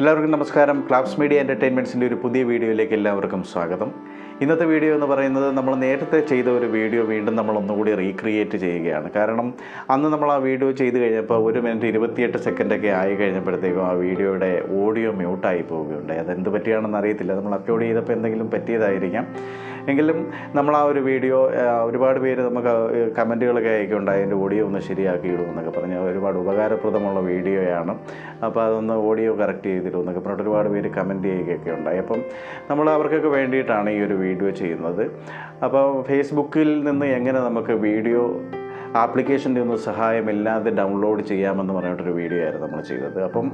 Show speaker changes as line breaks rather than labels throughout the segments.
എല്ലാവർക്കും നമസ്കാരം. Claps media എൻ്റർടൈൻമെൻറ്റ്സിൻ്റെ ഒരു പുതിയ വീഡിയോയിലേക്ക് എല്ലാവർക്കും സ്വാഗതം. ഇന്നത്തെ വീഡിയോ എന്ന് പറയുന്നത് നമ്മൾ നേരത്തെ ചെയ്ത ഒരു വീഡിയോ വീണ്ടും നമ്മൾ ഒന്നുകൂടി റീക്രിയേറ്റ് ചെയ്യുകയാണ്. കാരണം അന്ന് നമ്മൾ ആ വീഡിയോ ചെയ്ത് കഴിഞ്ഞപ്പോൾ 1 മിനിറ്റ് 28 സെക്കൻഡൊക്കെ ആയി കഴിഞ്ഞപ്പോഴത്തേക്കും ആ വീഡിയോയുടെ ഓഡിയോ മ്യൂട്ടായി പോവുകയുണ്ടായി. അതെന്ത് പറ്റിയാണെന്ന് അറിയത്തില്ല. നമ്മൾ അപ്ലോഡ് ചെയ്തപ്പോൾ എന്തെങ്കിലും പറ്റിയതായിരിക്കാം. എങ്കിലും നമ്മൾ ആ ഒരു വീഡിയോ ഒരുപാട് പേര് നമുക്ക് കമൻറ്റുകളൊക്കെ അയക്കുകയുണ്ടായി, അതിൻ്റെ ഓഡിയോ ഒന്ന് ശരിയാക്കി ഇടുമെന്നൊക്കെ പറഞ്ഞ്. ഒരുപാട് ഉപകാരപ്രദമുള്ള വീഡിയോയാണ്, അപ്പോൾ അതൊന്ന് ഓഡിയോ കറക്റ്റ് ചെയ്തിടുമെന്നൊക്കെ പറഞ്ഞിട്ട് ഒരുപാട് പേര് കമൻറ്റ് ചെയ്യുകയൊക്കെ ഉണ്ടായി. അപ്പം നമ്മൾ അവർക്കൊക്കെ വേണ്ടിയിട്ടാണ് ഈ ഒരു വീഡിയോ ചെയ്യുന്നത്. അപ്പോൾ ഫേസ്ബുക്കിൽ നിന്ന് എങ്ങനെ നമുക്ക് വീഡിയോ ആപ്ലിക്കേഷൻ്റെ ഒന്നും സഹായമില്ലാതെ ഡൗൺലോഡ് ചെയ്യാമെന്ന് പറഞ്ഞിട്ടൊരു വീഡിയോ ആയിരുന്നു നമ്മൾ ചെയ്തത്. അപ്പം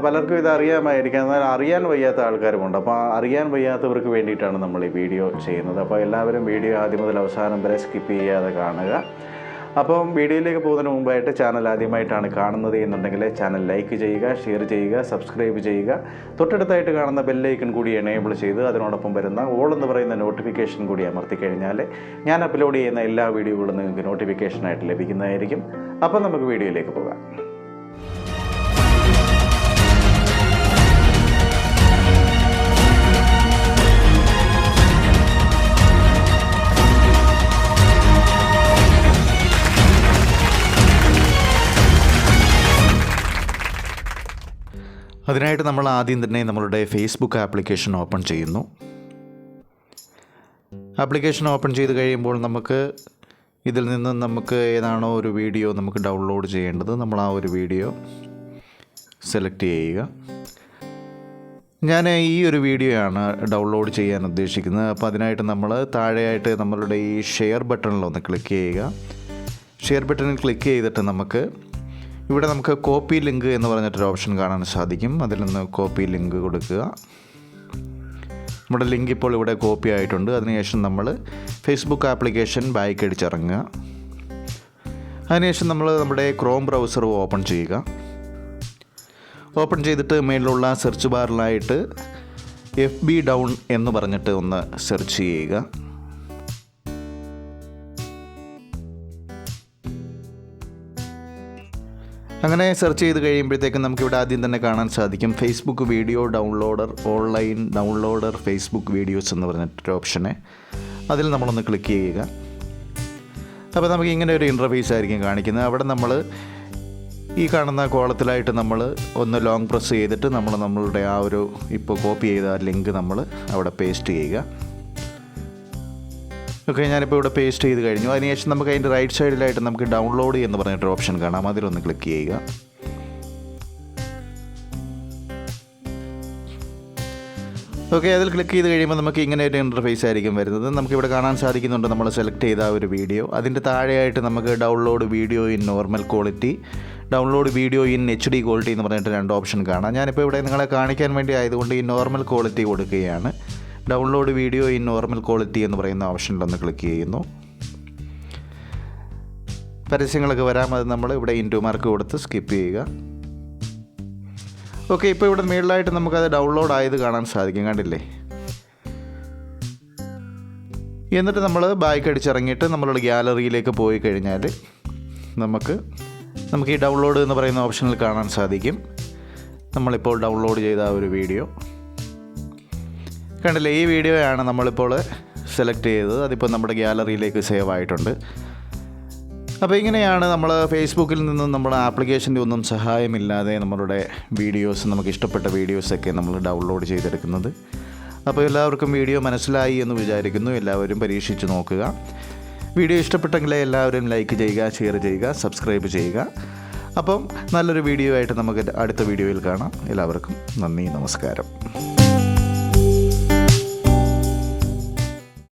പലർക്കും ഇത് അറിയാമായിരിക്കാം, എന്നാൽ അറിയാൻ വയ്യാത്ത ആൾക്കാരുമുണ്ട്. അപ്പോൾ അറിയാൻ വയ്യാത്തവർക്ക് വേണ്ടിയിട്ടാണ് നമ്മൾ ഈ വീഡിയോ ചെയ്യുന്നത്. അപ്പോൾ എല്ലാവരും വീഡിയോ ആദ്യം മുതൽ അവസാനം വരെ സ്കിപ്പ് ചെയ്യാതെ കാണുക. അപ്പം വീഡിയോയിലേക്ക് പോകുന്നതിന് മുമ്പായിട്ട് ചാനൽ ആദ്യമായിട്ടാണ് കാണുന്നത് എന്നുണ്ടെങ്കിൽ ചാനൽ ലൈക്ക് ചെയ്യുക, ഷെയർ ചെയ്യുക, സബ്സ്ക്രൈബ് ചെയ്യുക. തൊട്ടടുത്തായിട്ട് കാണുന്ന ബെല്ലൈക്കൺ കൂടി എനേബിൾ ചെയ്ത് അതിനോടൊപ്പം വരുന്ന ഓൾ എന്ന് പറയുന്ന നോട്ടിഫിക്കേഷൻ കൂടി അമർത്തി കഴിഞ്ഞാൽ ഞാൻ അപ്ലോഡ് ചെയ്യുന്ന എല്ലാ വീഡിയോകളും നിങ്ങൾക്ക് നോട്ടിഫിക്കേഷനായിട്ട് ലഭിക്കുന്നതായിരിക്കും. അപ്പം നമുക്ക് വീഡിയോയിലേക്ക് പോകാം. അതിനായിട്ട് നമ്മൾ ആദ്യം തന്നെ നമ്മളുടെ ഫേസ്ബുക്ക് ആപ്ലിക്കേഷൻ ഓപ്പൺ ചെയ്യുന്നു. ആപ്ലിക്കേഷൻ ഓപ്പൺ ചെയ്ത് കഴിയുമ്പോൾ നമുക്ക് ഇതിൽ നിന്ന് നമുക്ക് ഏതാണോ ഒരു വീഡിയോ നമുക്ക് ഡൗൺലോഡ് ചെയ്യേണ്ടത്, നമ്മൾ ആ ഒരു വീഡിയോ സെലക്ട് ചെയ്യുക. ഞാൻ ഈ ഒരു വീഡിയോയാണ് ഡൗൺലോഡ് ചെയ്യാൻ ഉദ്ദേശിക്കുന്നത്. അപ്പോൾ അതിനായിട്ട് നമ്മൾ താഴെയായിട്ട് നമ്മളുടെ ഈ ഷെയർ ബട്ടണിലൊന്ന് ക്ലിക്ക് ചെയ്യുക. ഷെയർ ബട്ടണിൽ ക്ലിക്ക് ചെയ്തിട്ട് ഇവിടെ നമുക്ക് കോപ്പി ലിങ്ക് എന്ന് പറഞ്ഞിട്ടൊരു ഓപ്ഷൻ കാണാൻ സാധിക്കും. അതിൽ നിന്ന് കോപ്പി ലിങ്ക് കൊടുക്കുക. നമ്മുടെ ലിങ്ക് ഇപ്പോൾ ഇവിടെ കോപ്പി ആയിട്ടുണ്ട്. അതിനുശേഷം നമ്മൾ ഫേസ്ബുക്ക് ആപ്ലിക്കേഷൻ ബാക്ക് അടിച്ചിറങ്ങുക. അതിനുശേഷം നമ്മൾ നമ്മുടെ ക്രോം ബ്രൗസർ ഓപ്പൺ ചെയ്യുക. ഓപ്പൺ ചെയ്തിട്ട് മേളിലുള്ള സെർച്ച് ബാറിലായിട്ട് FB ഡൗൺ എന്ന് പറഞ്ഞിട്ട് ഒന്ന് സെർച്ച് ചെയ്യുക. അങ്ങനെ സെർച്ച് ചെയ്ത് കഴിയുമ്പോഴത്തേക്കും നമുക്കിവിടെ ആദ്യം തന്നെ കാണാൻ സാധിക്കും Facebook video downloader, online downloader Facebook videos എന്ന് പറഞ്ഞിട്ടൊരു ഓപ്ഷനെ. അതിൽ നമ്മളൊന്ന് ക്ലിക്ക് ചെയ്യുക. അപ്പോൾ നമുക്ക് ഇങ്ങനെ ഒരു ഇൻ്റർഫേസ് ആയിരിക്കും കാണിക്കുന്നത്. അവിടെ നമ്മൾ ഈ കാണുന്ന കോളത്തിലായിട്ട് നമ്മൾ ഒന്ന് ലോങ് പ്രസ് ചെയ്തിട്ട് നമ്മളുടെ ആ ഒരു ഇപ്പോൾ കോപ്പി ചെയ്ത ലിങ്ക് നമ്മൾ അവിടെ പേസ്റ്റ് ചെയ്യുക. ഓക്കെ, ഞാനിപ്പോൾ ഇവിടെ പേസ്റ്റ് ചെയ്ത് കഴിഞ്ഞു. അതിനുശേഷം നമുക്ക് അതിൻ്റെ റൈറ്റ് സൈഡിലായിട്ട് നമുക്ക് ഡൗൺലോഡ് എന്ന് പറഞ്ഞിട്ടൊരു ഓപ്ഷൻ കാണാം. അതിലൊന്ന് ക്ലിക്ക് ചെയ്യുക. ഓക്കെ, അതിൽ ക്ലിക്ക് ചെയ്ത് കഴിയുമ്പോൾ നമുക്ക് ഇങ്ങനെ ഒരു ഇൻ്റർഫേസ് ആയിരിക്കും വരുന്നത്. നമുക്കിവിടെ കാണാൻ സാധിക്കുന്നുണ്ട് നമ്മൾ സെലക്ട് ചെയ്ത ഒരു വീഡിയോ. അതിൻ്റെ താഴെയായിട്ട് നമുക്ക് download video in normal quality, download video in HD quality എന്ന് പറഞ്ഞിട്ട് 2 ഓപ്ഷൻ കാണാം. ഞാനിപ്പോൾ ഇവിടെ നിങ്ങളെ കാണിക്കാൻ വേണ്ടി ആയതുകൊണ്ട് ഈ നോർമൽ ക്വാളിറ്റി കൊടുക്കുകയാണ്. Download video in normal quality എന്ന് പറയുന്ന ഓപ്ഷനിലൊന്ന് ക്ലിക്ക് ചെയ്യുന്നു. പരസ്യങ്ങളൊക്കെ വരാം, അത് നമ്മൾ ഇവിടെ ഇൻറ്റു മാർക്ക് കൊടുത്ത് സ്കിപ്പ് ചെയ്യുക. ഓക്കെ, ഇപ്പോൾ ഇവിടെ മേളിലായിട്ട് നമുക്കത് ഡൗൺലോഡ് ആയത് കാണാൻ സാധിക്കും, കണ്ടില്ലേ? എന്നിട്ട് നമ്മൾ ബാക്ക് അടിച്ചിറങ്ങിയിട്ട് നമ്മളുടെ ഗ്യാലറിയിലേക്ക് പോയി കഴിഞ്ഞാൽ നമുക്ക് ഈ ഡൗൺലോഡ് എന്ന് പറയുന്ന ഓപ്ഷനിൽ കാണാൻ സാധിക്കും നമ്മളിപ്പോൾ ഡൗൺലോഡ് ചെയ്ത ആ ഒരു വീഡിയോ. കണ്ടില്ലേ, ഈ വീഡിയോയാണ് നമ്മളിപ്പോൾ സെലക്ട് ചെയ്തത്. അതിപ്പോൾ നമ്മുടെ ഗ്യാലറിയിലേക്ക് സേവ് ആയിട്ടുണ്ട്. അപ്പോൾ ഇങ്ങനെയാണ് നമ്മൾ ഫേസ്ബുക്കിൽ നിന്നും നമ്മുടെ ആപ്ലിക്കേഷൻ്റെ ഒന്നും സഹായമില്ലാതെ നമ്മളുടെ വീഡിയോസ്, നമുക്ക് ഇഷ്ടപ്പെട്ട വീഡിയോസൊക്കെ നമ്മൾ ഡൗൺലോഡ് ചെയ്തെടുക്കുന്നത്. അപ്പോൾ എല്ലാവർക്കും വീഡിയോ മനസ്സിലായി എന്ന് വിചാരിക്കുന്നു. എല്ലാവരും പരീക്ഷിച്ച് നോക്കുക. വീഡിയോ ഇഷ്ടപ്പെട്ടെങ്കിൽ എല്ലാവരും ലൈക്ക് ചെയ്യുക, ഷെയർ ചെയ്യുക, സബ്സ്ക്രൈബ് ചെയ്യുക. അപ്പം നല്ലൊരു വീഡിയോ ആയിട്ട് നമുക്ക് അടുത്ത വീഡിയോയിൽ കാണാം. എല്ലാവർക്കും നന്ദി, നമസ്കാരം.